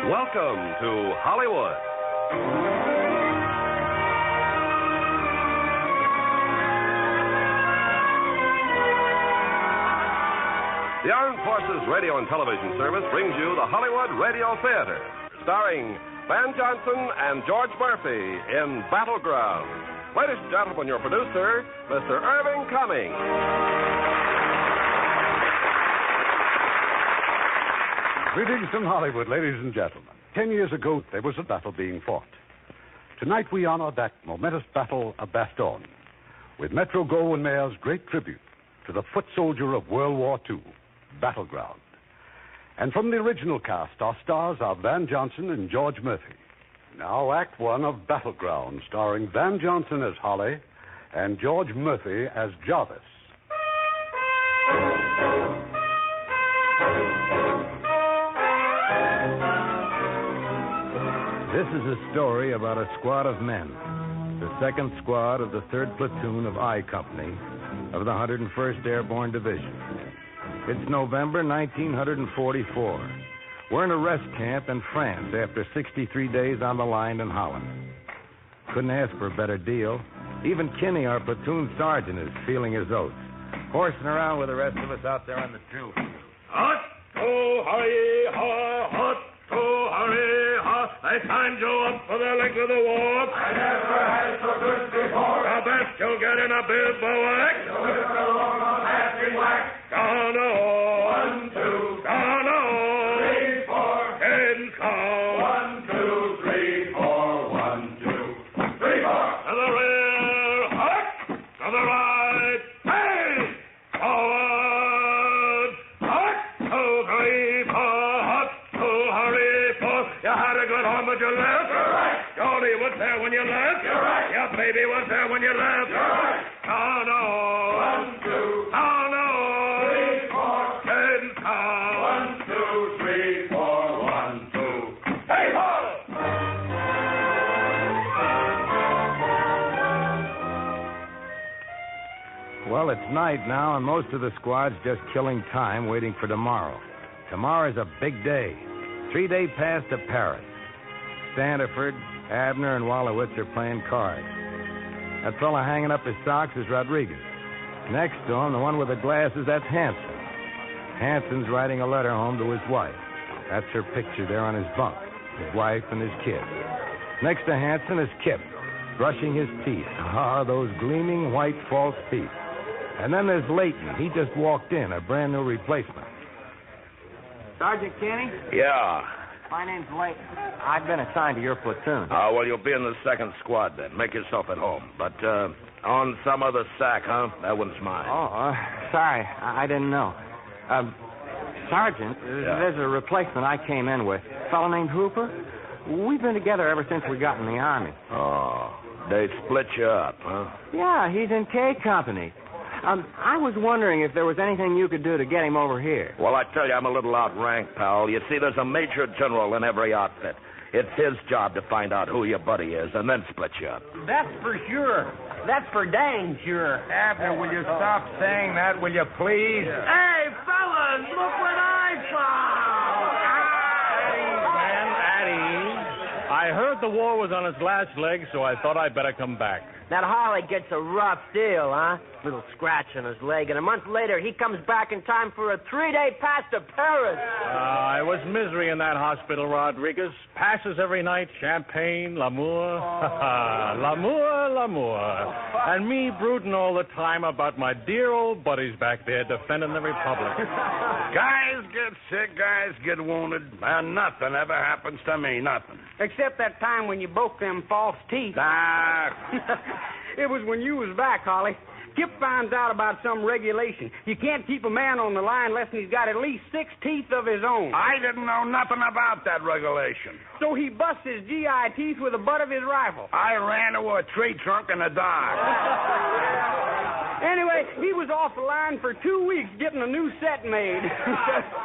Welcome to Hollywood. The Armed Forces Radio and Television Service brings you the Hollywood Radio Theatre, starring Van Johnson and George Murphy in Battleground. Ladies and gentlemen, your producer, Mr. Irving Cummings. Greetings from Hollywood, ladies and gentlemen. 10 years ago, there was a battle being fought. Tonight, we honor that momentous battle of Bastogne with Metro-Goldwyn-Mayer's great tribute to the foot soldier of World War II, Battleground. And from the original cast, our stars are Van Johnson and George Murphy. Now, Act One of Battleground, starring Van Johnson as Holly and George Murphy as Jarvis. This is a story about a squad of men, the second squad of the 3rd Platoon of I Company of the 101st Airborne Division. It's November 1944. We're in a rest camp in France after 63 days on the line in Holland. Couldn't ask for a better deal. Even Kinney, our platoon sergeant, is feeling his oats, horsing around with the rest of us out there on the drill field. Hot, oh, hurry, ha, hot, oh, hurry, ha. I signed you up for the length of the walk. I never had so good before. The best you'll get in a bivouac. The whistle along a passing whack. Down, oh. 1, 2, down, oh. 3, 4. Heads count. 1, 2, 3, 4. 1, 2, 3, 4. To the rear, hot. To the right, hey. Forward, hot. 2, 3, 4, hot. 2, hurry, 4. You had a good home, but you left. You're right. Johnny was there when you left. You're right. Your baby was there when you left. You're right. Oh, no. 1, 2. Oh, no. 3, 4. Ten count. 1, 2, 3, 4. 1, 2. Hey, Paul! Well, it's night now, and most of the squad's just killing time waiting for tomorrow. Tomorrow's a big day. 3-day pass to Paris. Standiford, Abner, and Wallowitz are playing cards. That fella hanging up his socks is Rodriguez. Next to him, the one with the glasses, that's Hanson. Hanson's writing a letter home to his wife. That's her picture there on his bunk, his wife and his kid. Next to Hanson is Kip, brushing his teeth. Ah, those gleaming white false teeth. And then there's Leighton. He just walked in, a brand new replacement. Sergeant Kenny? Yeah. My name's Leighton. I've been assigned to your platoon. Oh, well, you'll be in the 2nd squad then. Make yourself at home. But, on some other sack, huh? That one's mine. Oh, sorry. I didn't know. Sergeant, there's a replacement I came in with. A fellow named Hooper. We've been together ever since we got in the Army. Oh, they split you up, huh? Yeah, he's in K Company. I was wondering if there was anything you could do to get him over here. Well, I tell you, I'm a little outranked, pal. You see, there's a major general in every outfit. It's his job to find out who your buddy is and then split you up. That's for sure. That's for dang sure. Abner, will you stop saying that, will you please? Hey, fellas, look what I found! At ease. I heard the war was on its last leg, so I thought I'd better come back. That Harley gets a rough deal, huh? Little scratch on his leg, and a month later he comes back in time for a 3-day pass to Paris. It was misery in that hospital, Rodriguez. Passes every night, champagne, l'amour. L'amour, l'amour. And me brooding all the time about my dear old buddies back there defending the Republic. Guys get sick, guys get wounded, and nothing ever happens to me, nothing. Except that time when you broke them false teeth. It was when you was back, Holly. Kip finds out about some regulation. You can't keep a man on the line unless he's got at least 6 teeth of his own. I didn't know nothing about that regulation. So he busts his GI teeth with the butt of his rifle. I ran into a tree trunk in the dark. Anyway, he was off the line for 2 weeks getting a new set made.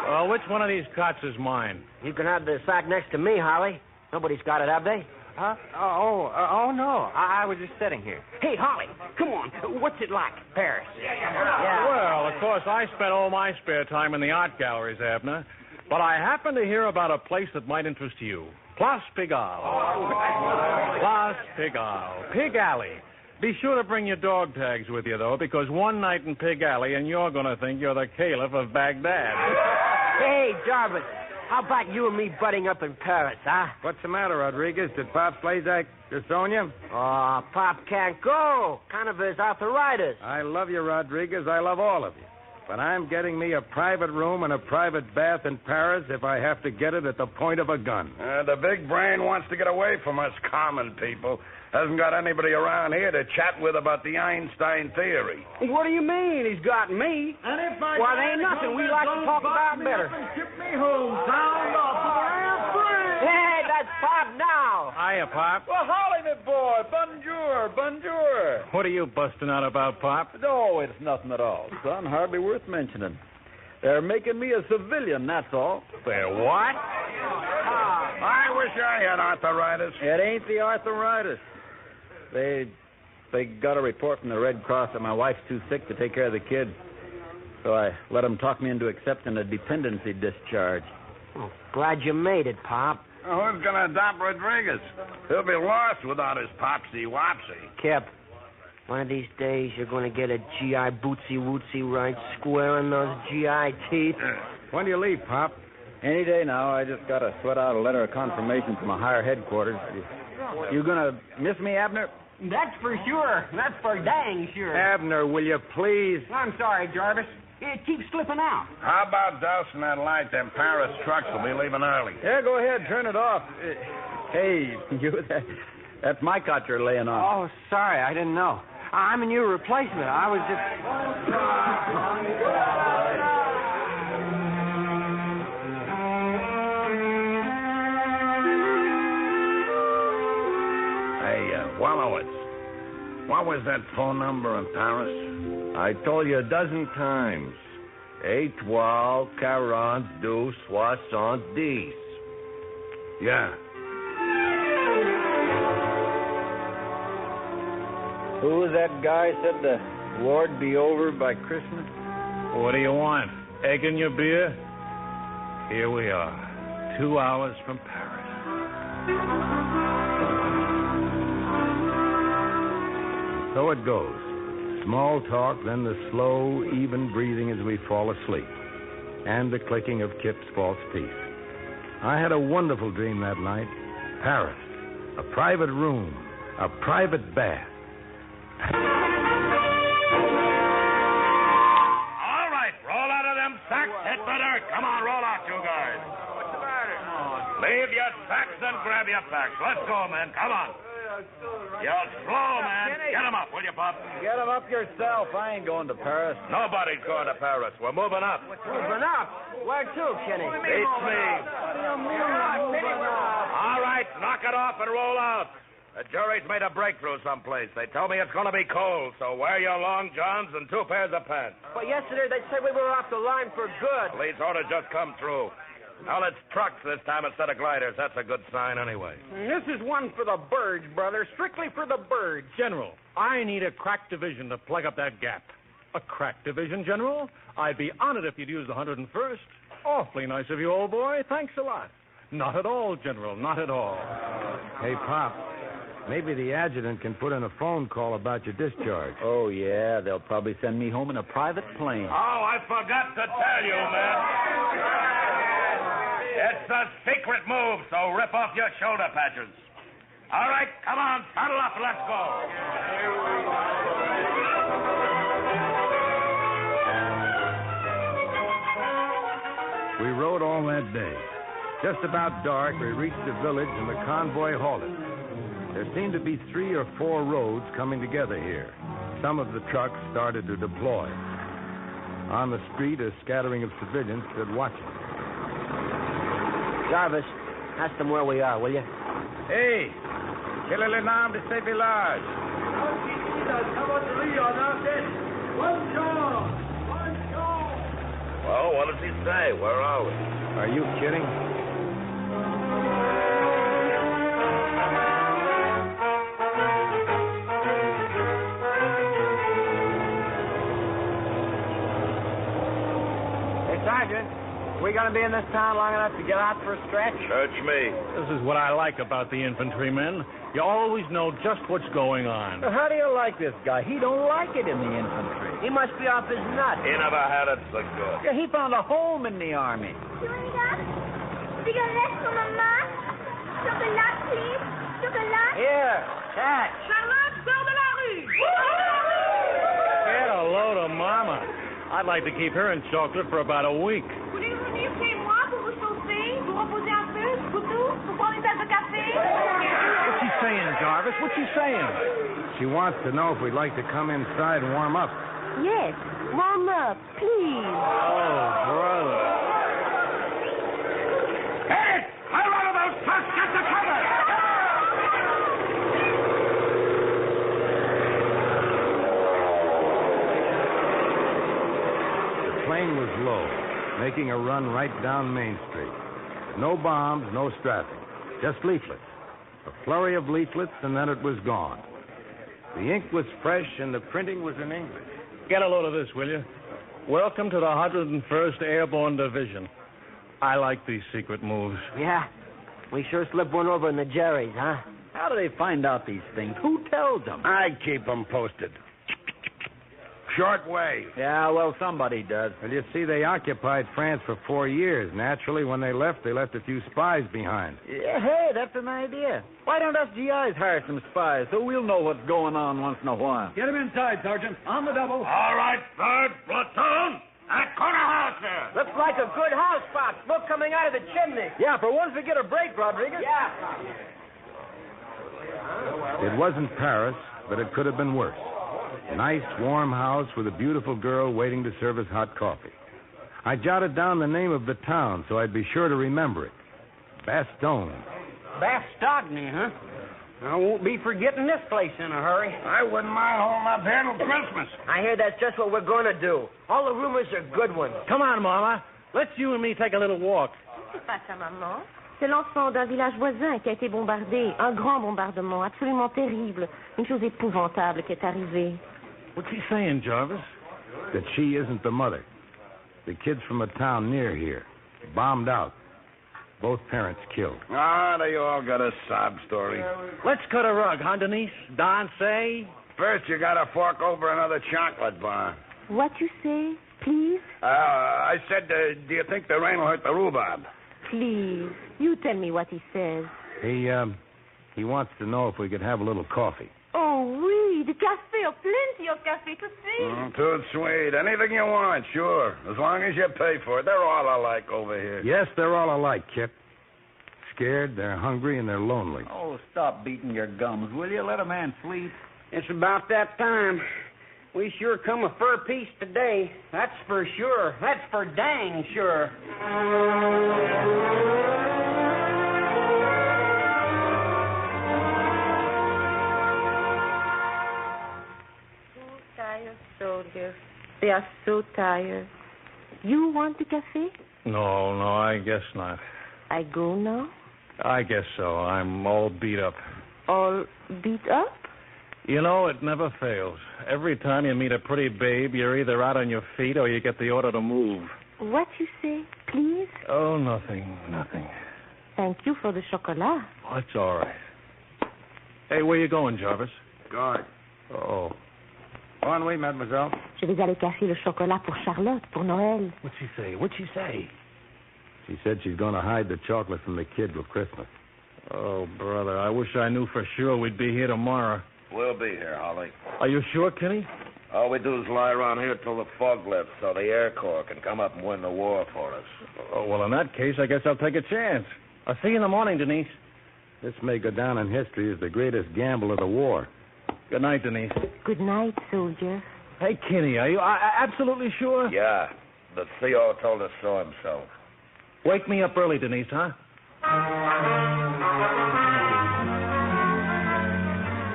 Well, which one of these cots is mine? You can have the sack next to me, Holly. Nobody's got it, have they? Huh? Oh, no. I was just sitting here. Hey, Holly, come on. What's it like, Paris? Well, of course, I spent all my spare time in the art galleries, Abner. But I happen to hear about a place that might interest you. Place Pigalle. Place Pigalle. Pig Alley. Be sure to bring your dog tags with you, though, because one night in Pig Alley and you're going to think you're the caliph of Baghdad. Hey, Jarvis, how about you and me butting up in Paris, huh? What's the matter, Rodriguez? Did Pop Slazak disown you? Oh, Pop can't go. Kind of his arthritis. I love you, Rodriguez. I love all of you. But I'm getting me a private room and a private bath in Paris if I have to get it at the point of a gun. The big brain wants to get away from us common people. Hasn't got anybody around here to chat with about the Einstein theory. What do you mean? He's got me. And if my Well, there ain't nothing we like to talk about better. Ship me home, sound off to the real free. Hey, that's Pop now. Hiya, Pop. Well, howdy, me boy. Bonjour, bonjour. What are you busting out about, Pop? No, it's nothing at all, son. Hardly worth mentioning. They're making me a civilian, that's all. They're what? I wish I had arthritis. It ain't the arthritis. They got a report from the Red Cross that my wife's too sick to take care of the kid. So I let them talk me into accepting a dependency discharge. Oh, glad you made it, Pop. Who's going to adopt Rodriguez? He'll be lost without his popsy-wopsy. Kip, one of these days you're going to get a GI bootsy-wootsy right square in those GI teeth. When do you leave, Pop? Any day now. I just got to sweat out a letter of confirmation from a higher headquarters. You going to miss me, Abner? That's for sure. That's for dang sure. Abner, will you please? I'm sorry, Jarvis. It keeps slipping out. How about dousing that light? Them Paris trucks will be leaving early. Yeah, go ahead. Turn it off. Hey, that's my cot you're laying on. Oh, sorry. I didn't know. I'm a new replacement. I was just... Wallowitz, what was that phone number in Paris? I told you a dozen times. 812-42-70. Yeah. Who was that guy said the war'd be over by Christmas? What do you want? Egg in your beer? Here we are, 2 hours from Paris. So it goes. Small talk, then the slow, even breathing as we fall asleep, and the clicking of Kip's false teeth. I had a wonderful dream that night. Paris, a private room, a private bath. All right, roll out of them sacks, hit the dirt. Come on, roll out, you guys. What's the matter? Leave your sacks and grab your packs. Let's go, man. Come on. You're slow, man. Get him up, will you, Pop? Get him up yourself. I ain't going to Paris. Nobody's going to Paris. We're moving up. Moving up? Where to, Kenny? Beats me. All right, knock it off and roll out. The jury's made a breakthrough someplace. They tell me it's going to be cold, so wear your long johns and 2 pairs of pants. But yesterday they said we were off the line for good. Police order just come through. Now it's trucks this time instead of gliders. That's a good sign anyway. This is one for the birds, brother. Strictly for the birds. General, I need a crack division to plug up that gap. A crack division, General? I'd be honored if you'd use the 101st. Awfully nice of you, old boy. Thanks a lot. Not at all, General. Not at all. Hey, Pop, maybe the adjutant can put in a phone call about your discharge. Oh, yeah. They'll probably send me home in a private plane. Oh, I forgot to tell you, man. It's a secret move, so rip off your shoulder patches. All right, come on, saddle up, let's go. We rode all that day. Just about dark, we reached the village and the convoy halted. There seemed to be 3 or 4 roads coming together here. Some of the trucks started to deploy. On the street, a scattering of civilians stood watching. Jarvis, ask them where we are, will you? Hey, quel est le nom de ce village? Well, what does he say? Where are we? Are you kidding? Hey, Sergeant, We going to be in this town long enough to get out for a stretch? Search me. This is what I like about the infantrymen. You always know just what's going on. Well, how do you like this guy? He don't like it in the infantry. He must be off his nut. He never had it so good. Yeah, he found a home in the army. Cigarette for Mama? Chocolat, please? Chocolat? Here, catch. Charlotte, sors de la rue! Get a load of Mama. I'd like to keep her in chocolate for about a week. Voulez-vous venir chez moi pour vous chauffer, vous reposer un peu, couteau, pour prendre une tasse de café? What's she saying, Jarvis? What's she saying? She wants to know if we'd like to come inside and warm up. Yes, warm up, please. Oh, brother. Hey! I'll run those trucks! Get the cover! The plane was low, making a run right down Main Street. No bombs, no strapping, just leaflets. A flurry of leaflets, and then it was gone. The ink was fresh, and the printing was in English. Get a load of this, will you? Welcome to the 101st Airborne Division. I like these secret moves. Yeah. We sure slipped one over in the Jerry's, huh? How do they find out these things? Who tells them? I keep them posted. Short way. Yeah, well, somebody does. Well, you see, they occupied France for 4 years. Naturally, when they left a few spies behind. Yeah, hey, that's an idea. Why don't us GIs hire some spies so we'll know what's going on once in a while? Get him inside, Sergeant. On the double. All right, third platoon. That corner house there. Looks like a good house, Pop. Smoke coming out of the chimney. Yeah, for once we get a break, Rodriguez. Yeah. It wasn't Paris, but it could have been worse. A nice, warm house with a beautiful girl waiting to serve us hot coffee. I jotted down the name of the town so I'd be sure to remember it. Bastogne. Bastogne, huh? I won't be forgetting this place in a hurry. I wouldn't mind holding up here till Christmas. I hear that's just what we're going to do. All the rumors are good ones. Come on, Mama. Let's you and me take a little walk. C'est pas ça, maman. C'est l'enfant d'un village voisin qui a été bombardé. Un grand bombardement, absolument terrible. Une chose épouvantable qui est arrivée. What's he saying, Jarvis? That she isn't the mother. The kid's from a town near here. Bombed out. Both parents killed. Ah, they all got a sob story. Let's cut a rug, huh, Denise? Don say? First, you gotta fork over another chocolate bar. What you say, please? I said, do you think the rain will hurt the rhubarb? Please, you tell me what he says. He wants to know if we could have a little coffee. Oh, oui, the café, plenty of café to see. Too sweet. Anything you want, sure. As long as you pay for it. They're all alike over here. Yes, they're all alike, Kip. Scared, they're hungry, and they're lonely. Oh, stop beating your gums, will you? Let a man sleep. It's about that time. We sure come a fur piece today. That's for sure. That's for dang sure. Tired soldiers. They are so tired. You want the café? No, I guess not. I go now? I guess so. I'm all beat up. All beat up? You know, it never fails. Every time you meet a pretty babe, you're either out on your feet or you get the order to move. What you say, please? Oh, nothing. Thank you for the chocolat. Oh, it's all right. Hey, where you going, Jarvis? Guard. Oh. Ennui, mademoiselle. Je vais aller cacher le chocolat pour Charlotte, pour Noël. What's she say? What'd she say? She said she's going to hide the chocolate from the kid till Christmas. Oh, brother, I wish I knew for sure we'd be here tomorrow. We'll be here, Holly. Are you sure, Kenny? All we do is lie around here till the fog lifts so the Air Corps can come up and win the war for us. Oh, well, in that case, I guess I'll take a chance. I'll see you in the morning, Denise. This may go down in history as the greatest gamble of the war. Good night, Denise. Good night, soldier. Hey, Kenny, are you absolutely sure? Yeah. The CO told us so himself. Wake me up early, Denise, huh?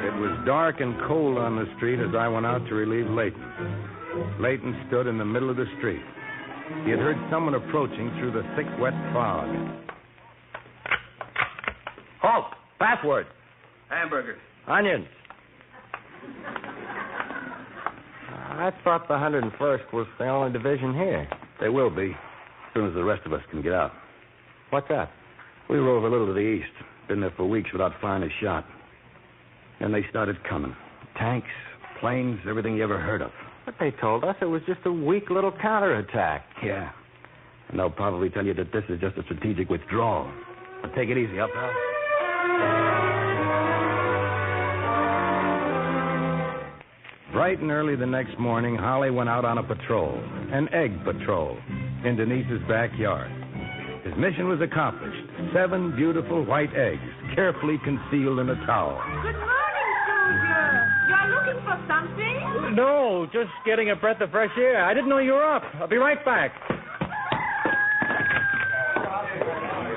It was dark and cold on the street as I went out to relieve Leighton. Leighton stood in the middle of the street. He had heard someone approaching through the thick, wet fog. Halt! Password. Hamburgers. Onions. I thought the 101st was the only division here. They will be. soon as the rest of us can get out. What's that? We rove a little to the east. Been there for weeks without firing a shot. Then they started coming. Tanks, planes, everything you ever heard of. But they told us it was just a weak little counterattack. Yeah. And they'll probably tell you that this is just a strategic withdrawal. But take it easy, up, pal. Bright and early the next morning, Holly went out on a patrol, an egg patrol, in Denise's backyard. His mission was accomplished. 7 beautiful white eggs, carefully concealed in a towel. Good morning, soldier. You're looking for something? No, just getting a breath of fresh air. I didn't know you were up. I'll be right back.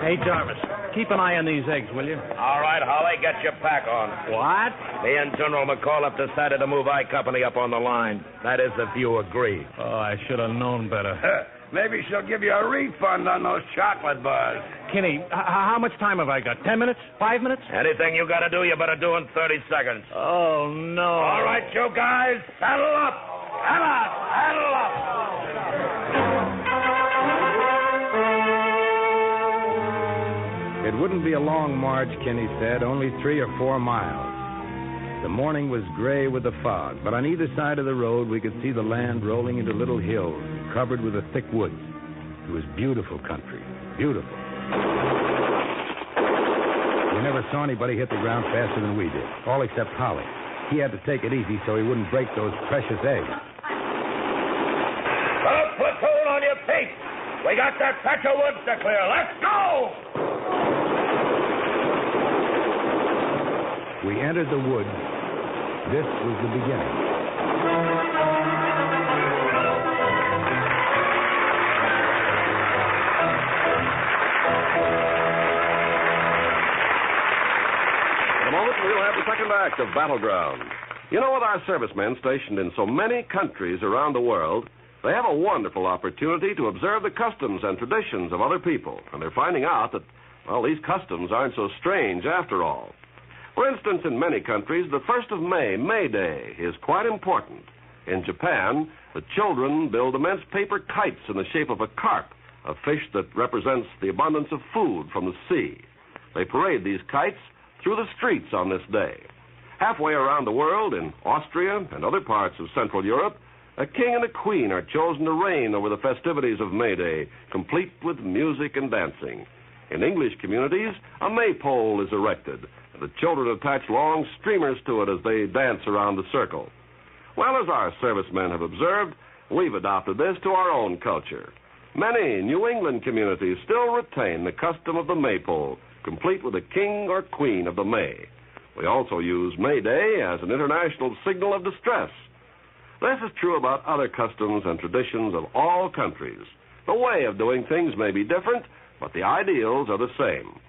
Hey, Jarvis, keep an eye on these eggs, will you? All right, Holly, get your pack on. What? Me and General McCall have decided to move I Company up on the line. That is, if you agree. Oh, I should have known better. Maybe she'll give you a refund on those chocolate bars. Kinney, how much time have I got? 10 minutes? 5 minutes? Anything you got to do, you better do in 30 seconds. Oh, no. All right, you guys, saddle up. Come on, saddle up. It wouldn't be a long march, Kinney said, only 3 or 4 miles. The morning was gray with the fog, but on either side of the road we could see the land rolling into little hills covered with a thick woods. It was beautiful country, beautiful. We never saw anybody hit the ground faster than we did, all except Holly. He had to take it easy so he wouldn't break those precious eggs. Put a platoon on your feet. We got that patch of woods to clear. Let's go! We entered the woods. This was the beginning. In a moment, we'll have the second act of Battleground. You know, with our servicemen stationed in so many countries around the world, they have a wonderful opportunity to observe the customs and traditions of other people. And they're finding out that, well, these customs aren't so strange after all. For instance, in many countries, the 1st of May, May Day, is quite important. In Japan, the children build immense paper kites in the shape of a carp, a fish that represents the abundance of food from the sea. They parade these kites through the streets on this day. Halfway around the world, in Austria and other parts of Central Europe, a king and a queen are chosen to reign over the festivities of May Day, complete with music and dancing. In English communities, a maypole is erected. The children attach long streamers to it as they dance around the circle. Well, as our servicemen have observed, we've adopted this to our own culture. Many New England communities still retain the custom of the maypole, complete with a king or queen of the May. We also use May Day as an international signal of distress. This is true about other customs and traditions of all countries. The way of doing things may be different, but the ideals are the same.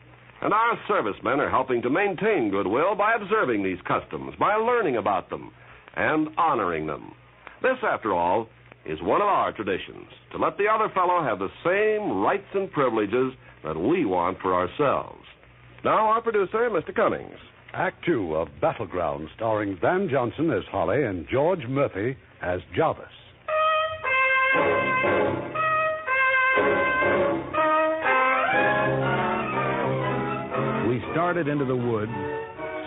And our servicemen are helping to maintain goodwill by observing these customs, by learning about them, and honoring them. This, after all, is one of our traditions, to let the other fellow have the same rights and privileges that we want for ourselves. Now, our producer, Mr. Cummings. Act 2 of Battleground, starring Van Johnson as Holly and George Murphy as Jarvis. We started into the woods,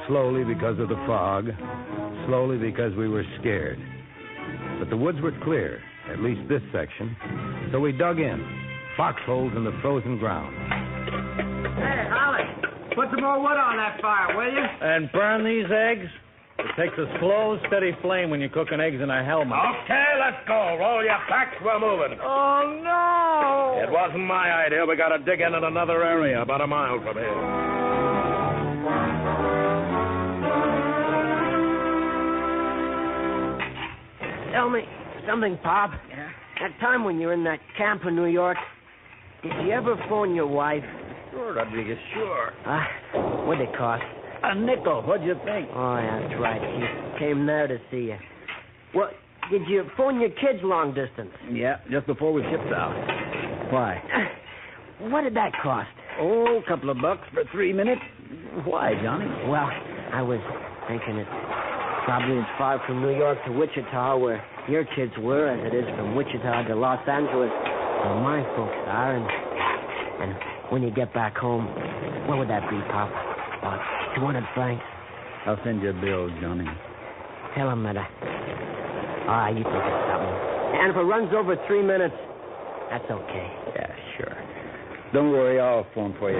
slowly because of the fog, slowly because we were scared. But the woods were clear, at least this section, so we dug in, foxholes in the frozen ground. Hey, Holly, put some more wood on that fire, will you? And burn these eggs? It takes a slow, steady flame when you're cooking eggs in a helmet. Okay, let's go. Roll your packs. We're moving. Oh, no. It wasn't my idea. We got to dig in another area about a mile from here. Tell me something, Pop. Yeah? That time when you were in that camp in New York, did you ever phone your wife? Sure, Rodriguez, sure. What'd it cost? A nickel. What'd you think? Oh, yeah, that's right. He came there to see you. Well, did you phone your kids long distance? Yeah, just before we shipped out. Why? What did that cost? Oh, a couple of bucks for 3 minutes. Why, Johnny? Well, I was thinking it's probably as far from New York to Wichita where your kids were as it is from Wichita to Los Angeles. where my folks are, and when you get back home, what would that be, Pop? About 200 francs? I'll send you a bill, Johnny. Tell him that you think it's something. And if it runs over 3 minutes, that's okay. Yeah, sure. Don't worry, I'll phone for you.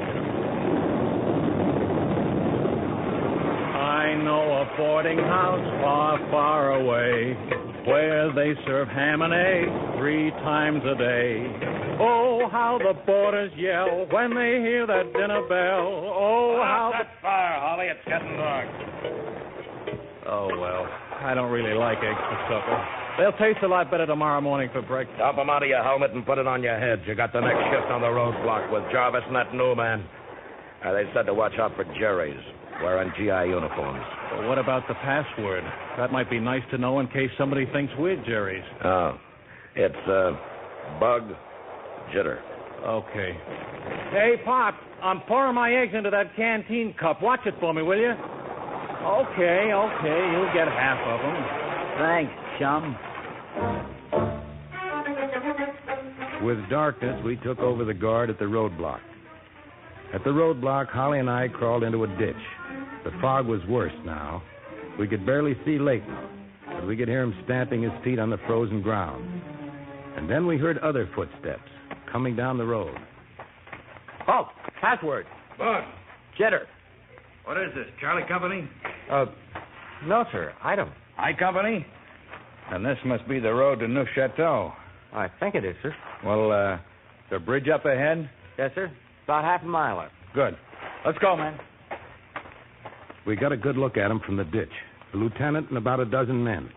I know a boarding house far, far away where they serve ham and eggs 3 times a day. Oh, how the boarders yell when they hear that dinner bell. Oh, how that fire, Holly. It's getting dark. Oh, well, I don't really like eggs for supper. They'll taste a lot better tomorrow morning for breakfast. Dump them out of your helmet and put it on your head. You got the next shift on the roadblock with Jarvis and that new man. They said to watch out for Jerry's, wearing GI uniforms. Well, what about the password? That might be nice to know in case somebody thinks we're Jerry's. Oh, it's Bug Jitter. Okay. Hey, Pop, I'm pouring my eggs into that canteen cup. Watch it for me, will you? Okay, you'll get half of them. Thanks, chum. With darkness, we took over the guard at the roadblock. At the roadblock, Holly and I crawled into a ditch. The fog was worse now. We could barely see Leighton, but we could hear him stamping his feet on the frozen ground. And then we heard other footsteps coming down the road. Oh, password. Bug. Jitter. What is this, Charlie Company? No, sir. Item. I Company? And this must be the road to New Chateau. I think it is, sir. Well, the bridge up ahead? Yes, sir. About half a mile up. Good. Let's go, man. We got a good look at him from the ditch. The lieutenant and about a dozen men.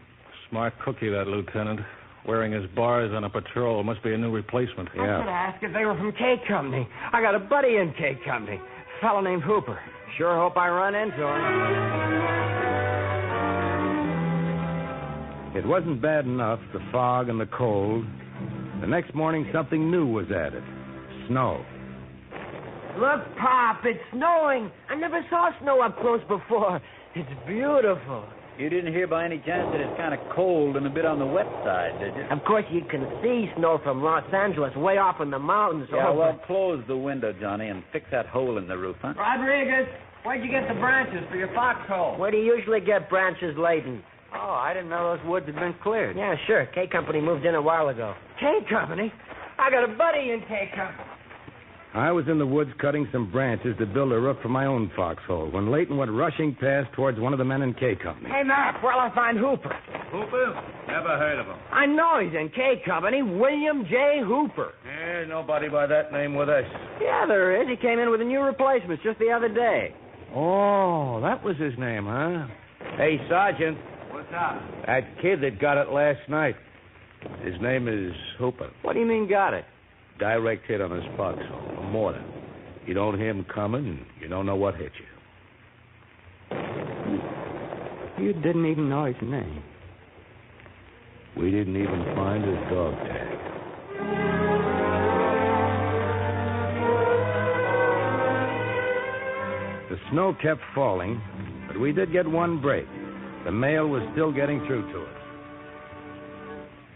Smart cookie, that lieutenant. Wearing his bars on a patrol. Must be a new replacement. I should have asked if they were from K Company. I got a buddy in K Company. A fellow named Hooper. Sure hope I run into him. It wasn't bad enough, the fog and the cold. The next morning, something new was added. Snow. Look, Pop, it's snowing. I never saw snow up close before. It's beautiful. You didn't hear by any chance that it's kind of cold and a bit on the wet side, did you? Of course, you can see snow from Los Angeles, way off in the mountains. Yeah, well, close the window, Johnny, and fix that hole in the roof, huh? Rodriguez, where'd you get the branches for your foxhole? Where do you usually get branches laden? Oh, I didn't know those woods had been cleared. Yeah, sure. K Company moved in a while ago. K Company? I got a buddy in K Company. I was in the woods cutting some branches to build a roof for my own foxhole when Leighton went rushing past towards one of the men in K Company. Hey, Mac, where'll I find Hooper? Hooper? Never heard of him. I know he's in K Company. William J. Hooper. There's nobody by that name with us. Yeah, there is. He came in with a new replacement just the other day. Oh, that was his name, huh? Hey, Sergeant. What's up? That kid that got it last night. His name is Hooper. What do you mean got it? Direct hit on his foxhole, a mortar. You don't hear him coming, and you don't know what hit you. You didn't even know his name. We didn't even find his dog tag. The snow kept falling, but we did get one break. The mail was still getting through to us.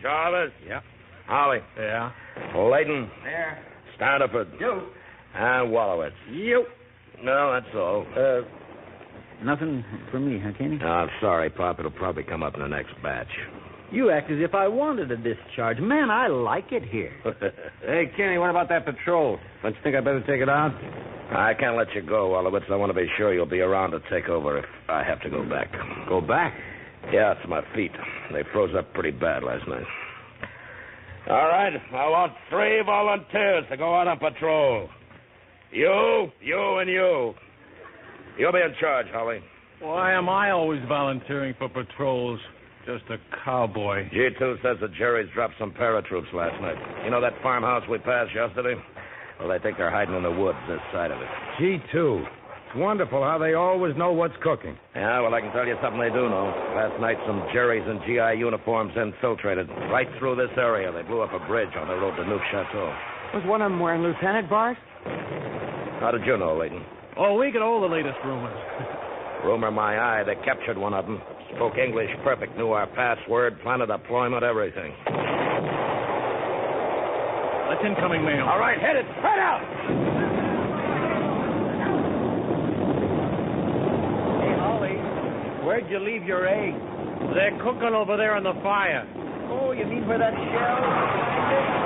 Jarvis? Yeah. Holly? Yeah. Leighton? There. Standiford? You. And Wallowitz? You. No, that's all. Nothing for me, huh, Kenny? No, I'm sorry, Pop. It'll probably come up in the next batch. You act as if I wanted a discharge. Man, I like it here. Hey, Kenny, what about that patrol? Don't you think I better take it out? I can't let you go, Wallowitz. I want to be sure you'll be around to take over if I have to go back. Go back? Yeah, it's my feet. They froze up pretty bad last night. All right, I want 3 volunteers to go out on patrol. You, and you. You'll be in charge, Holly. Why am I always volunteering for patrols? Just a cowboy. G2 says that Jerry's dropped some paratroops last night. You know that farmhouse we passed yesterday? Well, they think they're hiding in the woods this side of it. G2. It's wonderful how they always know what's cooking. Yeah, well, I can tell you something they do know. Last night, some Jerry's in GI uniforms infiltrated right through this area. They blew up a bridge on the road to New Chateau. Was one of them wearing lieutenant bars? How did you know, Leighton? Oh, we get all the latest rumors. Rumor my eye. They captured one of them. Spoke English perfect, knew our password, plan of deployment, everything. That's incoming mail. All right, head it. Head out. Hey, Holly, where'd you leave your eggs? They're cooking over there on the fire. Oh, you mean for that shell?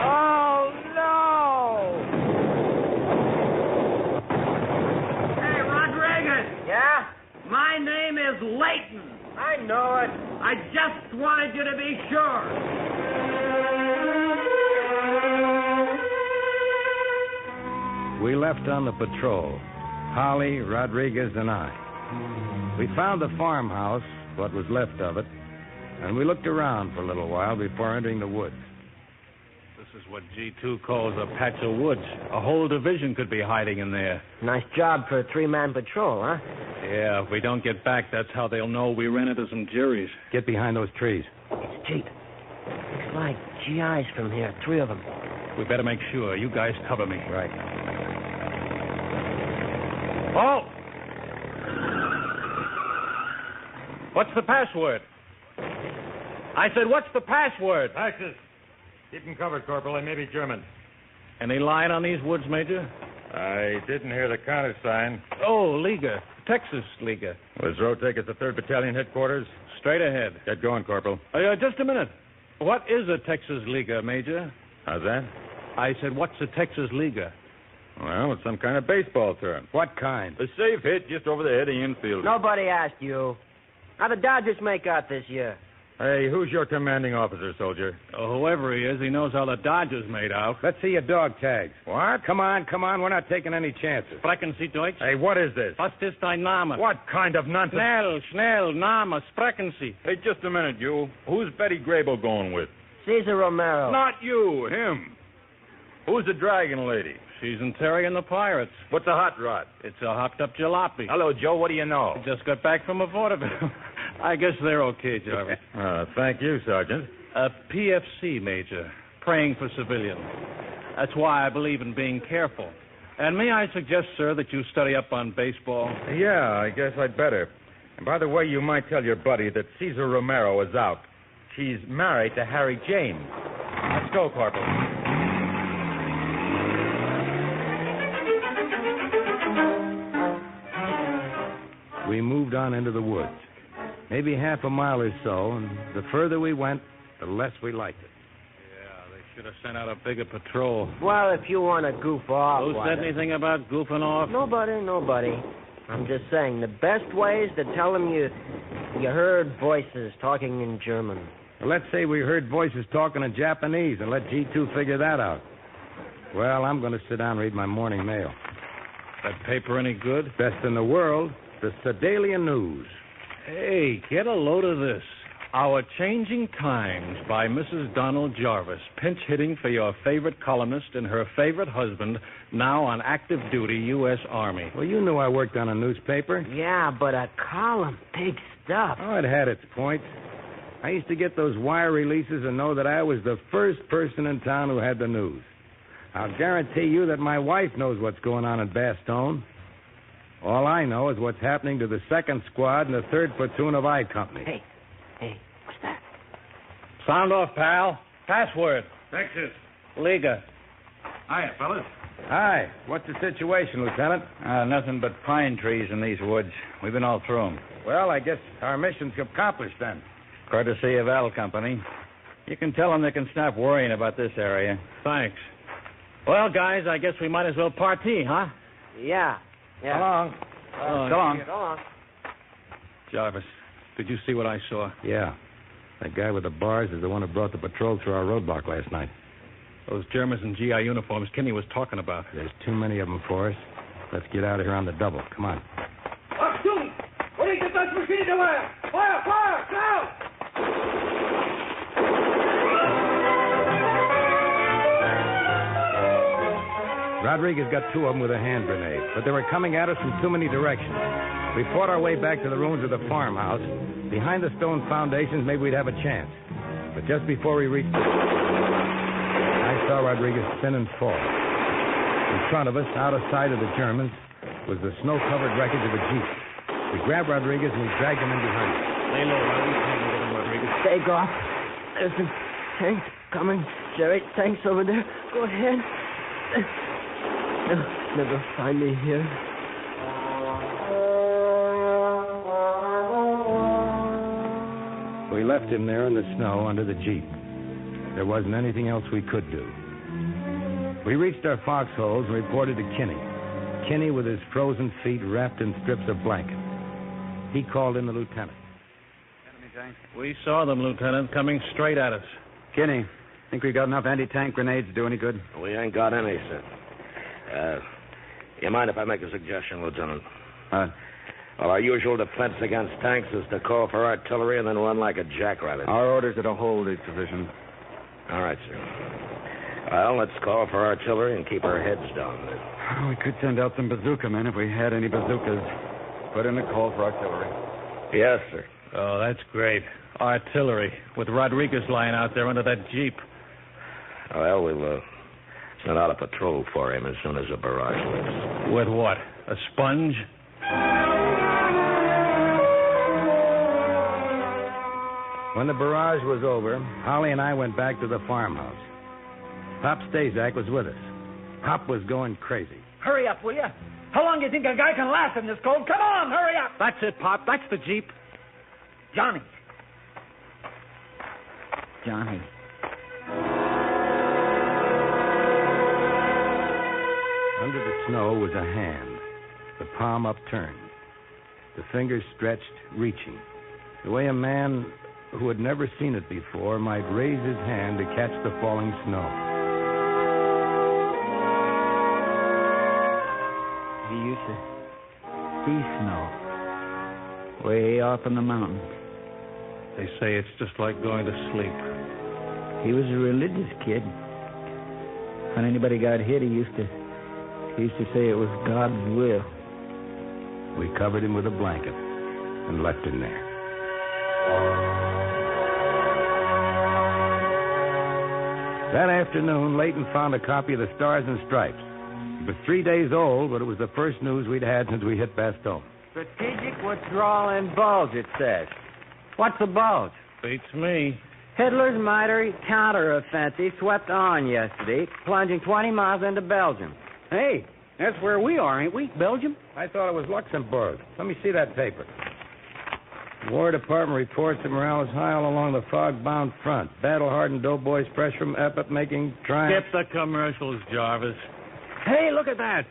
Oh, no! Hey, Rodriguez. Yeah? My name is Layton. I know it. I just wanted you to be sure. We left on the patrol, Holly, Rodriguez, and I. We found the farmhouse, what was left of it, and we looked around for a little while before entering the woods. This is what G2 calls a patch of woods. A whole division could be hiding in there. Nice job for a three-man patrol, huh? Yeah, if we don't get back, that's how they'll know we ran into some juries. Get behind those trees. It's a jeep. Looks like GIs from here, 3 of them. We better make sure. You guys cover me. Right. Oh! What's the password? I said, what's the password? Axis. Keep them covered, Corporal. They may be German. Any line on these woods, Major? I didn't hear the countersign. Oh, Liga. Texas Liga. Will this road take us to 3rd Battalion headquarters? Straight ahead. Get going, Corporal. Just a minute. What is a Texas Liga, Major? How's that? I said, what's a Texas Liga? Well, it's some kind of baseball term. What kind? A safe hit just over the head of the infielder. Nobody asked you. How the Dodgers make out this year? Hey, who's your commanding officer, soldier? Oh, whoever he is, he knows how the Dodgers made out. Let's see your dog tags. What? Come on. We're not taking any chances. Sprechen Sie Deutsch? Hey, what is this? Was ist dein Name? What kind of nonsense? Schnell, Name, sprechen Sie. Hey, just a minute, you. Who's Betty Grable going with? Cesar Romero. Not you, him. Who's the dragon lady? She's in Terry and the Pirates. What's a hot rod? It's a hopped-up jalopy. Hello, Joe. What do you know? I just got back from a vaudeville. I guess they're okay, Jarvis. Thank you, Sergeant. PFC, Major. Praying for civilians. That's why I believe in being careful. And may I suggest, sir, that you study up on baseball? Yeah, I guess I'd better. And by the way, you might tell your buddy that Cesar Romero is out. She's married to Harry James. Let's go, Corporal. We moved on into the woods. Maybe half a mile or so, and the further we went, the less we liked it. Yeah, they should have sent out a bigger patrol. Well, if you want to goof off... Who said anything about goofing off? Nobody. I'm just saying, the best way is to tell them you heard voices talking in German. Well, let's say we heard voices talking in Japanese and let G2 figure that out. Well, I'm going to sit down and read my morning mail. That paper any good? Best in the world, the Sedalia News. Hey, get a load of this. Our Changing Times by Mrs. Donald Jarvis, pinch hitting for your favorite columnist and her favorite husband, now on active duty U.S. Army. Well, you knew I worked on a newspaper. Yeah, but a column, big stuff. Oh, it had its points. I used to get those wire releases and know that I was the first person in town who had the news. I'll guarantee you that my wife knows what's going on in Bastogne. All I know is what's happening to the 2nd Squad and the 3rd Platoon of I Company. Hey, what's that? Sound off, pal. Password. Texas. Liga. Hiya, fellas. Hi. What's the situation, Lieutenant? Nothing but pine trees in these woods. We've been all through them. Well, I guess our mission's accomplished then. Courtesy of Al Company. You can tell them they can stop worrying about this area. Thanks. Well, guys, I guess we might as well party, huh? Yeah. So long. So long. So long. Jarvis, did you see what I saw? Yeah. That guy with the bars is the one who brought the patrol through our roadblock last night. Those Germans in GI uniforms Kinney was talking about. There's too many of them for us. Let's get out of here on the double. Come on. Achtung! Bring the Dutch machine to fire! Fire! Now! Rodriguez got 2 of them with a hand grenade, but they were coming at us from too many directions. We fought our way back to the ruins of the farmhouse. Behind the stone foundations, maybe we'd have a chance. But just before we reached I saw Rodriguez spin and fall. In front of us, out of sight of the Germans, was the snow-covered wreckage of a jeep. We grabbed Rodriguez and we dragged him in behind us. Lay low, Rodriguez. Take off. Listen, Tanks coming. Jerry, tanks over there. Go ahead. They'll never find me here. We left him there in the snow under the Jeep. There wasn't anything else we could do. We reached our foxholes and reported to Kinney. Kinney with his frozen feet wrapped in strips of blanket. He called in the lieutenant. We saw them, Lieutenant, coming straight at us. Kinney, think we got enough anti-tank grenades to do any good? We ain't got any, sir. You mind if I make a suggestion, Lieutenant? Well, our usual defense against tanks is to call for artillery and then run like a jackrabbit. Our orders are to hold each division. All right, sir. Well, let's call for artillery and keep our heads down. We could send out some bazooka men if we had any bazookas. Put in a call for artillery. Yes, sir. Oh, that's great. Artillery, with Rodriguez lying out there under that Jeep. Well, we'll send out a patrol for him as soon as the barrage lifts. With what? A sponge? When the barrage was over, Holly and I went back to the farmhouse. Pop Stazak was with us. Pop was going crazy. Hurry up, will you? How long do you think a guy can last in this cold? Come on, hurry up. That's it, Pop. That's the Jeep. Johnny. Johnny. Under the snow was a hand, the palm upturned, the fingers stretched, reaching, the way a man who had never seen it before might raise his hand to catch the falling snow. He used to see snow way up in the mountains. They say it's just like going to sleep. He was a religious kid. When anybody got hit, he used to say it was God's will. We covered him with a blanket and left him there. That afternoon, Leighton found a copy of the Stars and Stripes. It was 3 days old, but it was the first news we'd had since we hit Bastogne. Strategic withdrawal and bulge, it says. What's a bulge? Beats me. Hitler's mighty counteroffensive swept on yesterday, plunging 20 miles into Belgium. Hey, that's where we are, ain't we? Belgium? I thought it was Luxembourg. Let me see that paper. The War Department reports that morale is high all along the fog-bound front. Battle-hardened doughboys fresh from Epic making triumph. Skip the commercials, Jarvis. Hey, look at that.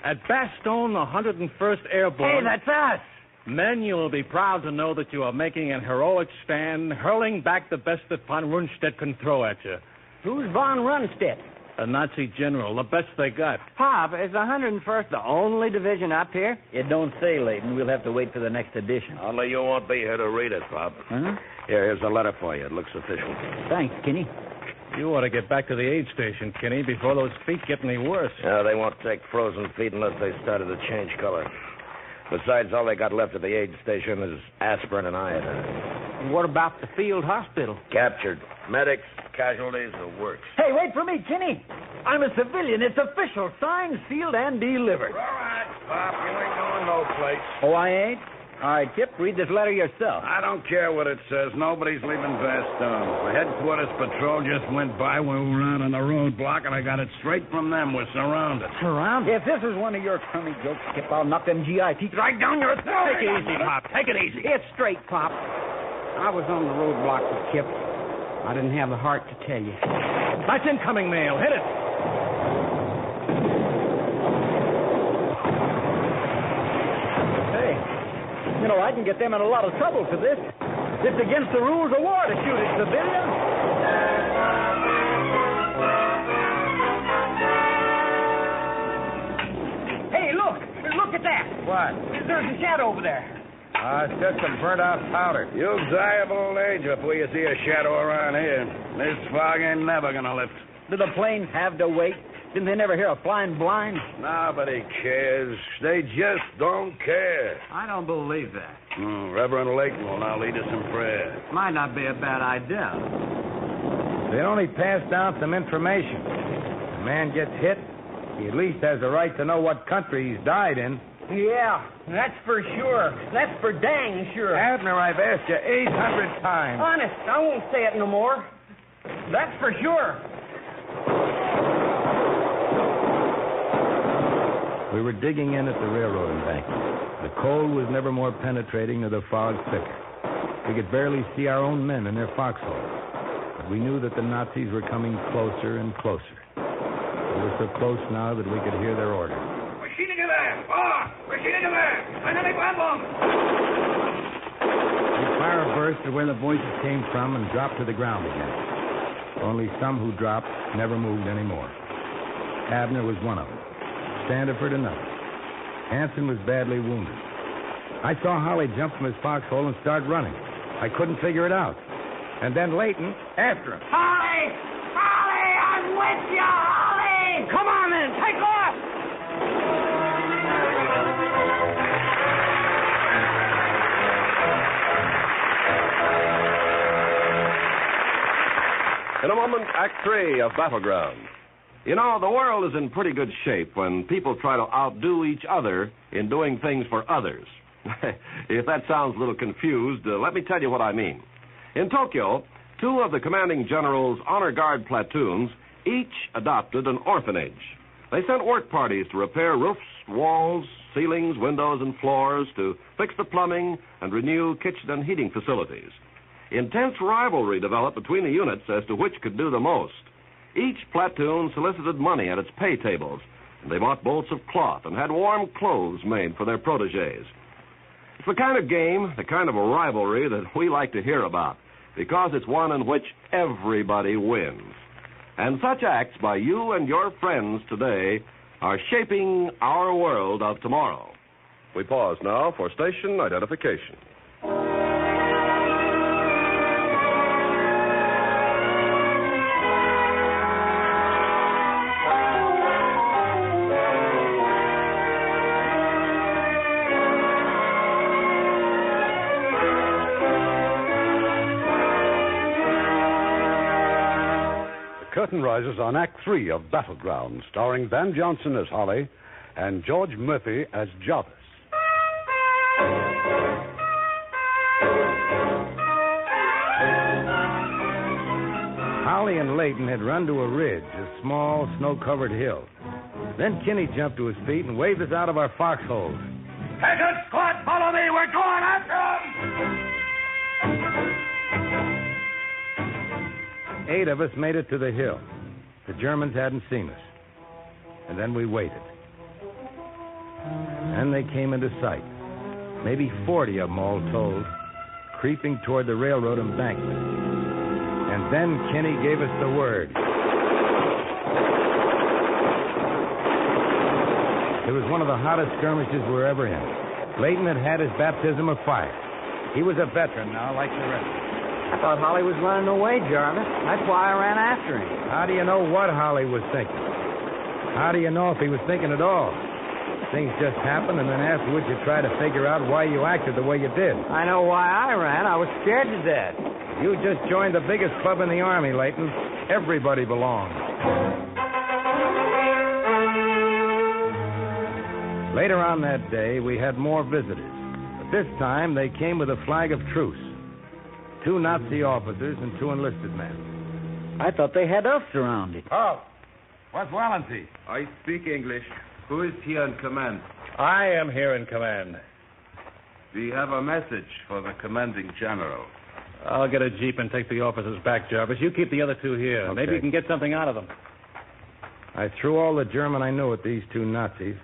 At Bastogne, the 101st Airborne. Hey, that's us. Men, you will be proud to know that you are making an heroic stand, hurling back the best that von Rundstedt can throw at you. Who's von Rundstedt? A Nazi general, the best they got. Pop, is the 101st the only division up here? It don't say, Leighton. We'll have to wait for the next edition. Only you won't be here to read it, Bob. Huh? Here's a letter for you. It looks official. Thanks, Kinney. You ought to get back to the aid station, Kinney, before those feet get any worse. Yeah, they won't take frozen feet unless they started to change color. Besides, all they got left at the aid station is aspirin and iodine. And what about the field hospital? Captured. Medics, casualties, the works. Hey, wait for me, Kinney. I'm a civilian. It's official. Signed, sealed, and delivered. All right, Pop. You ain't going no place. Oh, I ain't? All right, Kip, read this letter yourself. I don't care what it says. Nobody's leaving Bastogne. The headquarters patrol just went by when we were out on the roadblock, and I got it straight from them. We're surrounded. Surrounded? If this is one of your crummy jokes, Kip, I'll knock them GI teeth right down your throat. Take it easy, Pop. Take it easy. It's straight, Pop. I was on the roadblock with Kip. I didn't have the heart to tell you. That's incoming mail. Hit it. You know, I can get them in a lot of trouble for this. It's against the rules of war to shoot at civilians. Hey, look at that. What? There's a shadow over there. It's just some burnt-out powder. You'll die of old age before you see a shadow around here. This fog ain't never gonna lift. Do the planes have to wait? Didn't they never hear of flying blind? Nobody cares. They just don't care. I don't believe that. Reverend Layton will now lead us in prayer. Might not be a bad idea. They only passed down some information. If a man gets hit, he at least has the right to know what country he's died in. Yeah, that's for sure. That's for dang sure. Abner, I've asked you 800 times. Honest, I won't say it no more. That's for sure. We were digging in at the railroad embankment. The cold was never more penetrating nor the fog thicker. We could barely see our own men in their foxholes. But we knew that the Nazis were coming closer and closer. They were so close now that we could hear their orders. Maschinengewehr! Vor! Maschinengewehr! Eine Brandung! The fire burst to where the voices came from and dropped to the ground again. Only some who dropped never moved anymore. Abner was one of them. Standiford another. Hanson was badly wounded. I saw Holly jump from his foxhole and start running. I couldn't figure it out. And then Leighton after him. Holly! Holly, I'm with you, Holly! Come on, then, take off! In a moment, Act 3 of Battleground. You know, the world is in pretty good shape when people try to outdo each other in doing things for others. If that sounds a little confused, let me tell you what I mean. In Tokyo, 2 of the commanding general's honor guard platoons each adopted an orphanage. They sent work parties to repair roofs, walls, ceilings, windows, and floors, to fix the plumbing and renew kitchen and heating facilities. Intense rivalry developed between the units as to which could do the most. Each platoon solicited money at its pay tables, and they bought bolts of cloth and had warm clothes made for their protégés. It's the kind of game, the kind of a rivalry that we like to hear about, because it's one in which everybody wins. And such acts by you and your friends today are shaping our world of tomorrow. We pause now for station identification. Curtain rises on Act 3 of Battleground, starring Van Johnson as Holly and George Murphy as Jarvis. Holly and Leighton had run to a ridge, a small, snow-covered hill. Then Kinney jumped to his feet and waved us out of our foxholes. Second squad, follow me. We're going after them! 8 of us made it to the hill. The Germans hadn't seen us. And then we waited. And they came into sight. Maybe 40 of them all told, creeping toward the railroad embankment. And then Kinney gave us the word. It was one of the hottest skirmishes we're ever in. Leighton had had his baptism of fire. He was a veteran now, like the rest. I thought Holly was running away, Jarvis. That's why I ran after him. How do you know what Holly was thinking? How do you know if he was thinking at all? Things just happened, and then afterwards you try to figure out why you acted the way you did. I know why I ran. I was scared to death. You just joined the biggest club in the Army, Leighton. Everybody belongs. Later on that day, we had more visitors. But this time, they came with a flag of truce. 2 Nazi officers and 2 enlisted men. I thought they had us surrounded. Oh, what's Wallency? I speak English. Who is here in command? I am here in command. We have a message for the commanding general. I'll get a jeep and take the officers back, Jarvis. You keep the other 2 here. Okay. Maybe you can get something out of them. I threw all the German I knew at these 2 Nazis,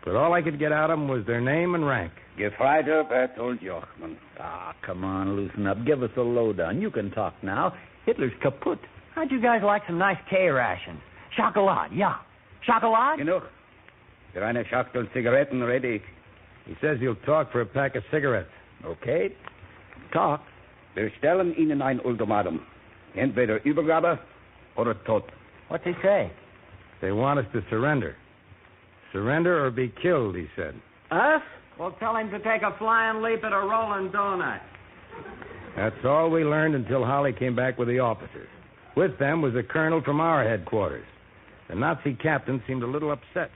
but all I could get out of them was their name and rank. Gefreiter Bertold Jochman. Ah, come on, loosen up. Give us a lowdown. You can talk now. Hitler's kaput. How'd you guys like some nice K-rations? Chocolate, yeah. Chocolate? Genug. Für eine Schachtel Zigaretten ready. He says he'll talk for a pack of cigarettes. Okay. Talk. Wir stellen Ihnen ein Ultimatum. Entweder Übergabe oder Tod. What's he say? They want us to surrender. Surrender or be killed, he said. Us? Well, tell him to take a flying leap at a rolling donut. That's all we learned until Holly came back with the officers. With them was a colonel from our headquarters. The Nazi captain seemed a little upset.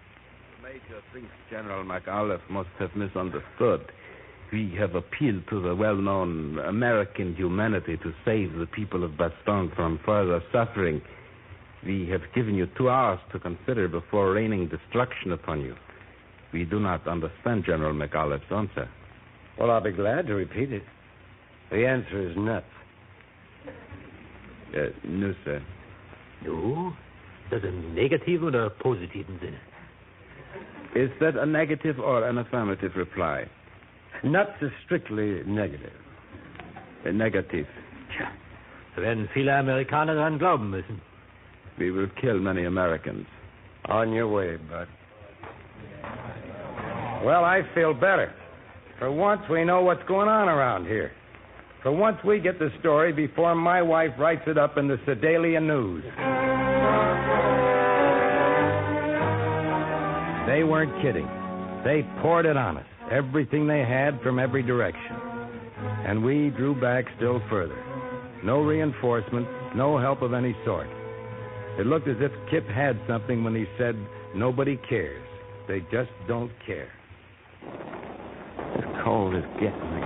The major thinks General McAuliffe must have misunderstood. We have appealed to the well-known American humanity to save the people of Bastogne from further suffering. We have given you 2 hours to consider before raining destruction upon you. We do not understand General McAuliffe's answer. Well, I'll be glad to repeat it. The answer is nuts. No, sir. No? Das ist ein negativ oder positiven Sinne? Is that a negative or an affirmative reply? Nuts is strictly negative. Negative. Tja, da werden viele Amerikaner daran glauben müssen. We will kill many Americans. On your way, bud. Well, I feel better. For once, we know what's going on around here. For once, we get the story before my wife writes it up in the Sedalia News. They weren't kidding. They poured it on us, everything they had from every direction. And we drew back still further. No reinforcements, no help of any sort. It looked as if Kip had something when he said, nobody cares. They just don't care. This cold is getting me.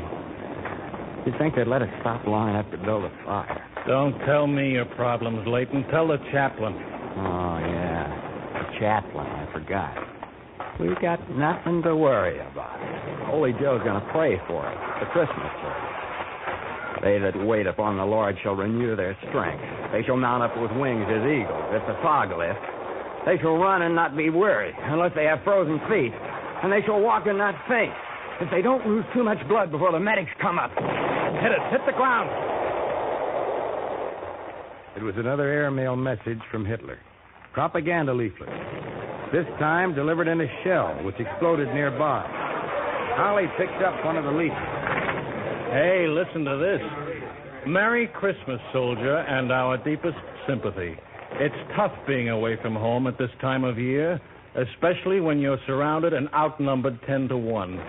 You'd think they'd let us stop long enough to build a fire. Don't tell me your problems, Leighton. Tell the chaplain. Oh, yeah. The chaplain, I forgot. We've got nothing to worry about. Holy Joe's going to pray for us, the Christmas service. They that wait upon the Lord shall renew their strength. They shall mount up with wings as eagles. It's a fog lift. They shall run and not be weary, unless they have frozen feet. And they shall walk and not faint, if they don't lose too much blood before the medics come up. Hit it. Hit the ground. It was another airmail message from Hitler. Propaganda leaflet. This time delivered in a shell, which exploded nearby. Holly picked up one of the leaflets. Hey, listen to this. Merry Christmas, soldier, and our deepest sympathy. It's tough being away from home at this time of year, especially when you're surrounded and outnumbered 10 to 1.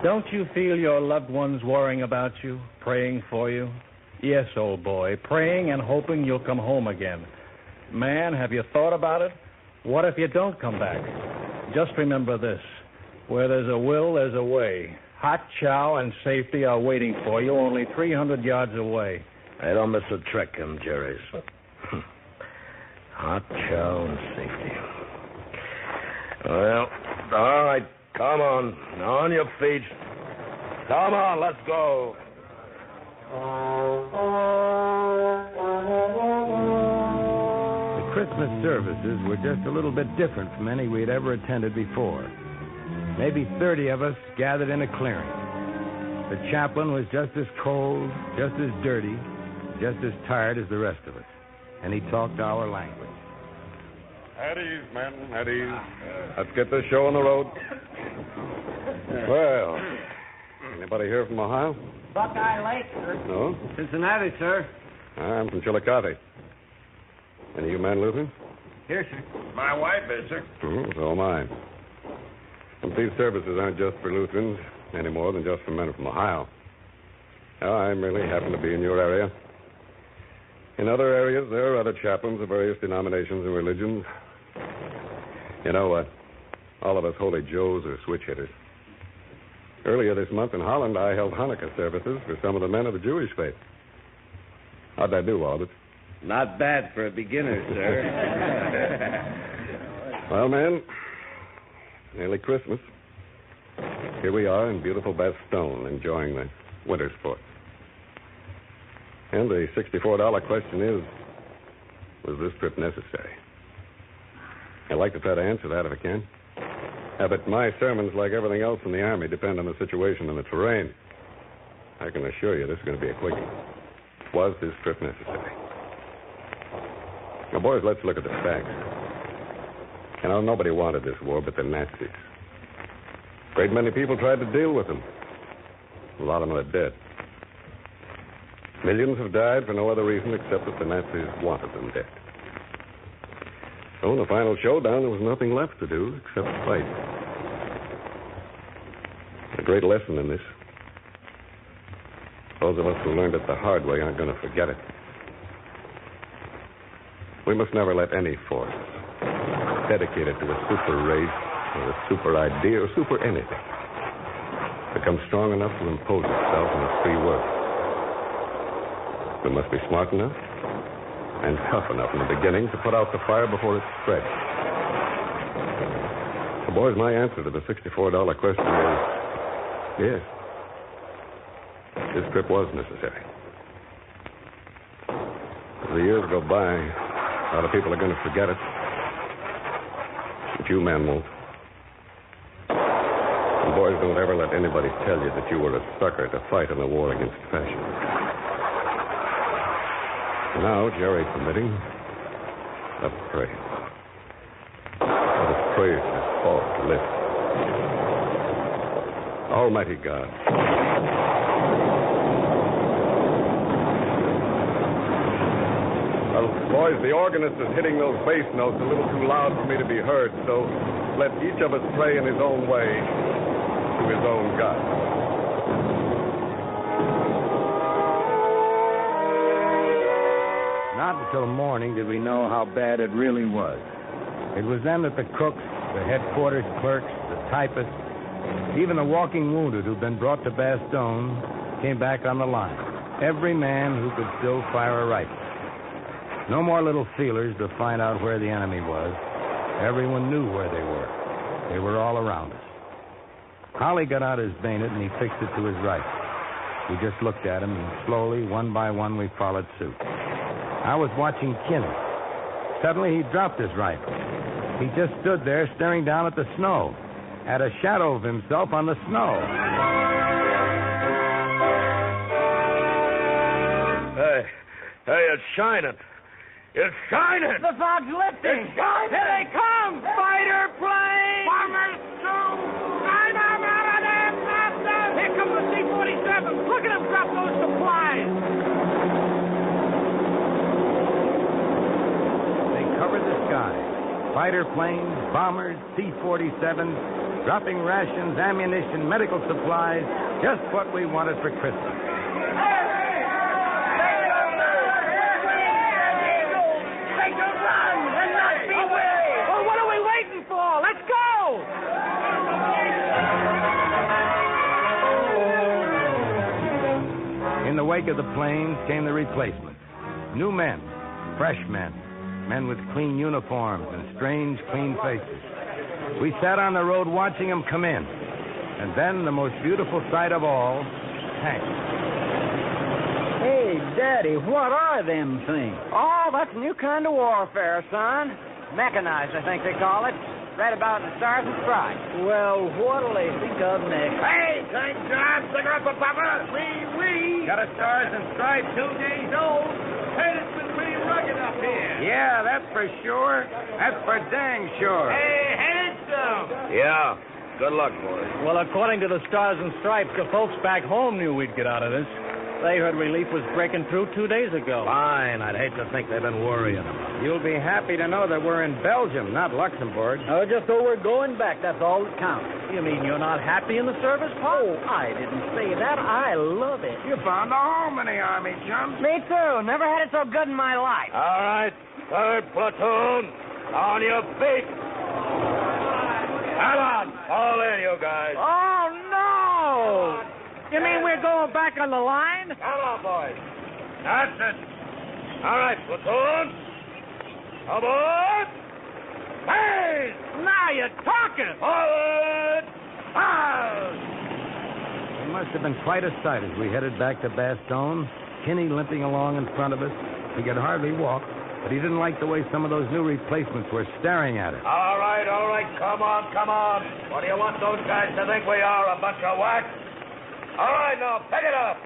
Don't you feel your loved ones worrying about you, praying for you? Yes, old boy, praying and hoping you'll come home again. Man, have you thought about it? What if you don't come back? Just remember this. Where there's a will, there's a way. Hot chow and safety are waiting for you only 300 yards away. I don't miss a trick, them Jerry's. Hot chow and safety. Well, all right, come on. On your feet. Come on, let's go. The Christmas services were just a little bit different from any we'd ever attended before. Maybe 30 of us gathered in a clearing. The chaplain was just as cold, just as dirty, just as tired as the rest of us. And he talked our language. At ease, men, at ease. Let's get this show on the road. Well, anybody here from Ohio? Buckeye Lake, sir. No? Cincinnati, sir. I'm from Chillicothe. Any of you men Lutheran? Here, sir. My wife is, sir. So am I. And these services aren't just for Lutherans any more than just for men from Ohio. Now, I merely happen to be in your area. In other areas, there are other chaplains of various denominations and religions. You know, all of us Holy Joes are switch hitters. Earlier this month in Holland, I held Hanukkah services for some of the men of the Jewish faith. How'd I do, Albert? Not bad for a beginner, sir. Well, man, nearly Christmas. Here we are in beautiful Bastogne, enjoying the winter sports. And the $64 question is, was this trip necessary? I'd like to try to answer that if I can. But my sermons, like everything else in the Army, depend on the situation and the terrain. I can assure you this is going to be a quickie. Was this trip necessary? Now, boys, let's look at the facts. You know, nobody wanted this war but the Nazis. A great many people tried to deal with them. A lot of them are dead. Millions have died for no other reason except that the Nazis wanted them dead. So in the final showdown, there was nothing left to do except fight. A great lesson in this. Those of us who learned it the hard way aren't going to forget it. We must never let any force dedicated to a super race or a super idea or super anything become strong enough to impose itself on its free work. We must be smart enough and tough enough in the beginning to put out the fire before it spreads. So, boys, my answer to the $64 question is yes. This trip was necessary. As the years go by, a lot of people are going to forget it. But you men won't. And boys, don't ever let anybody tell you that you were a sucker to fight in the war against fashion. Now, Jerry permitting, let's pray. Let us pray for this fall to lift. Almighty God. Well, boys, the organist is hitting those bass notes a little too loud for me to be heard, so let each of us pray in his own way to his own God. Not until morning did we know how bad it really was. It was then that the cooks, the headquarters clerks, the typists, even the walking wounded who'd been brought to Bastogne came back on the line. Every man who could still fire a rifle. No more little feelers to find out where the enemy was. Everyone knew where they were. They were all around us. Holly got out his bayonet and he fixed it to his rifle. We just looked at him, and slowly, one by one, we followed suit. I was watching Kinney. Suddenly, he dropped his rifle. He just stood there staring down at the snow, at a shadow of himself on the snow. Hey, it's shining. It's shining. The fog's lifting. It's shining. Here they come. Fighter planes. Bombers too. I'm out of there, faster. Here comes the C-47. Look at them drop those supplies. They covered the sky. Fighter planes, bombers, C-47s, dropping rations, ammunition, medical supplies. Just what we wanted for Christmas. In the wake of the planes came the replacements. New men, fresh men, men with clean uniforms and strange, clean faces. We sat on the road watching them come in. And then the most beautiful sight of all, tanks. Hey, Daddy, what are them things? Oh, that's a new kind of warfare, son. Mechanized, I think they call it. Read about in the Stars and Stripes. Well, what'll they think of next? Hey, St. John, cigarette for Papa. Wee. Got a Stars and Stripes 2 days old. Hey, it's been pretty rugged up here. Yeah, that's for sure. That's for dang sure. Hey, handsome. Yeah. Good luck, boys. Well, according to the Stars and Stripes, the folks back home knew we'd get out of this. They heard relief was breaking through 2 days ago. Fine. I'd hate to think they've been worrying. You'll be happy to know that we're in Belgium, not Luxembourg. Oh, just so we're going back, that's all that counts. You mean you're not happy in the service, Pop? Oh, I didn't say that. I love it. You found a home in the Army, chum. Me too. Never had it so good in my life. All right. 3rd platoon. On your feet. Come on. All in, you guys. Oh, no. You mean we're going back on the line? Come on, boys. That's it. All right, platoon. Aboard. Hey! Now you're talking. Forward. Out. It must have been quite a sight as we headed back to Bastogne. Kinney limping along in front of us. He could hardly walk, but he didn't like the way some of those new replacements were staring at us. All right. Come on. What do you want those guys to think we are, a bunch of whacks? All right, now, pick it up.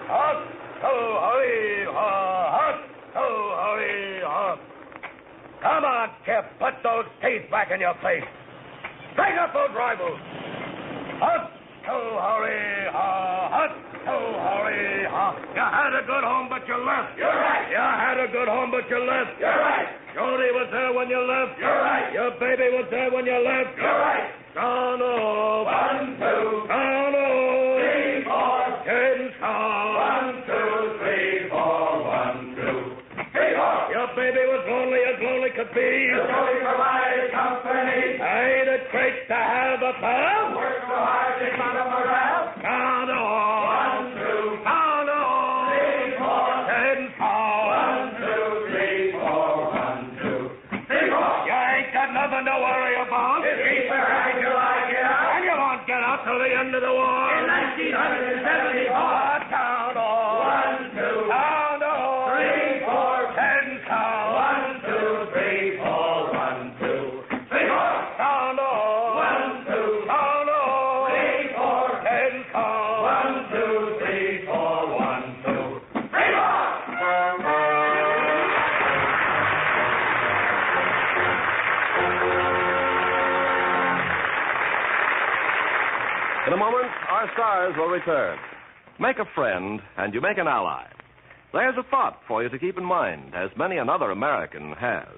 Hut, ho, hurry, ha, hut, ho, hurry, ha. Come on, Kip, put those teeth back in your face. Straighten up those rifles. Hut, ho, hurry, ha, hut, ho, hurry, ha. You had a good home, but you left. You're right. You had a good home, but you left. You're right. Jody was there when you left. You're right. Your baby was there when you left. You're right. Down off. 1, 2. Down off. 3, 4. Cadence on. 1, 2, 3, 4. 1, 2, 3, 4. Your baby was lonely as lonely could be. The Jody provided company. Ain't it great to have a pal? Work so hard in front of morale. hot till the end of the war. In 1974, count on. 1, 2, count on. 3, 4, 10 count. 1, 2, 3, 4, 1, 2, 3, 4. Count on. 1, 2, count on. 3, 4, 10 count. 1, 2, 3, 4, 1, 2, 3, 4. In a moment, our stars will return. Make a friend, and you make an ally. There's a thought for you to keep in mind, as many another American has.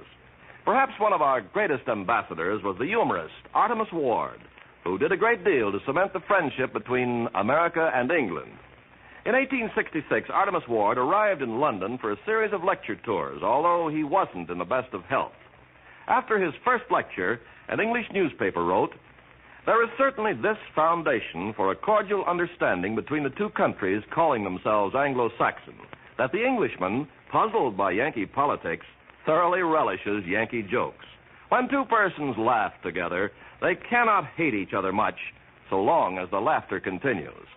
Perhaps one of our greatest ambassadors was the humorist Artemus Ward, who did a great deal to cement the friendship between America and England. In 1866, Artemus Ward arrived in London for a series of lecture tours, although he wasn't in the best of health. After his first lecture, an English newspaper wrote, "There is certainly this foundation for a cordial understanding between the two countries calling themselves Anglo-Saxon, that the Englishman, puzzled by Yankee politics, thoroughly relishes Yankee jokes. When two persons laugh together, they cannot hate each other much, so long as the laughter continues."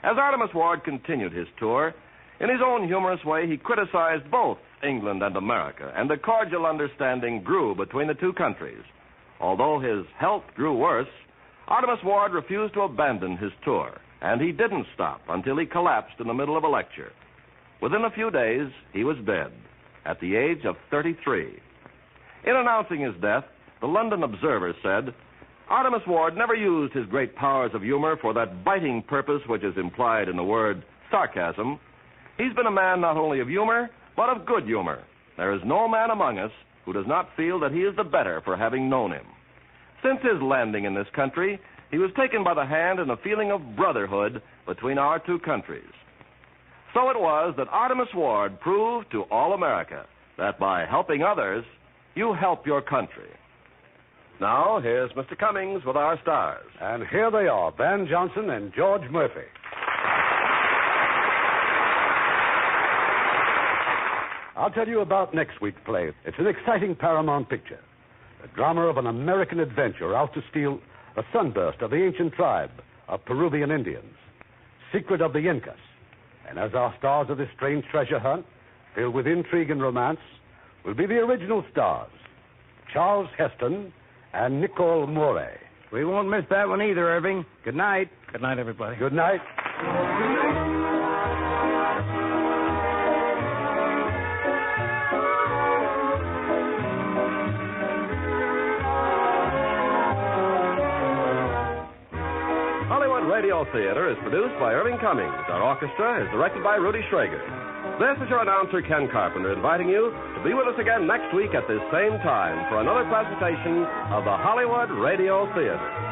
As Artemus Ward continued his tour, in his own humorous way, he criticized both England and America, and a cordial understanding grew between the two countries. Although his health grew worse, Artemus Ward refused to abandon his tour, and he didn't stop until he collapsed in the middle of a lecture. Within a few days, he was dead, at the age of 33. In announcing his death, the London Observer said, "Artemus Ward never used his great powers of humor for that biting purpose which is implied in the word sarcasm. He's been a man not only of humor, but of good humor. There is no man among us who does not feel that he is the better for having known him. Since his landing in this country, he was taken by the hand in a feeling of brotherhood between our two countries." So it was that Artemus Ward proved to all America that by helping others, you help your country. Now, here's Mr. Cummings with our stars. And here they are, Van Johnson and George Murphy. I'll tell you about next week's play. It's an exciting Paramount picture. A drama of an American adventurer out to steal a sunburst of the ancient tribe of Peruvian Indians. Secret of the Incas. And as our stars of this strange treasure hunt, filled with intrigue and romance, will be the original stars, Charles Heston and Nicole Morey. We won't miss that one either, Irving. Good night. Good night, everybody. Good night. Hollywood Radio Theatre is produced by Irving Cummings. Our orchestra is directed by Rudy Schrager. This is your announcer, Ken Carpenter, inviting you to be with us again next week at this same time for another presentation of the Hollywood Radio Theatre.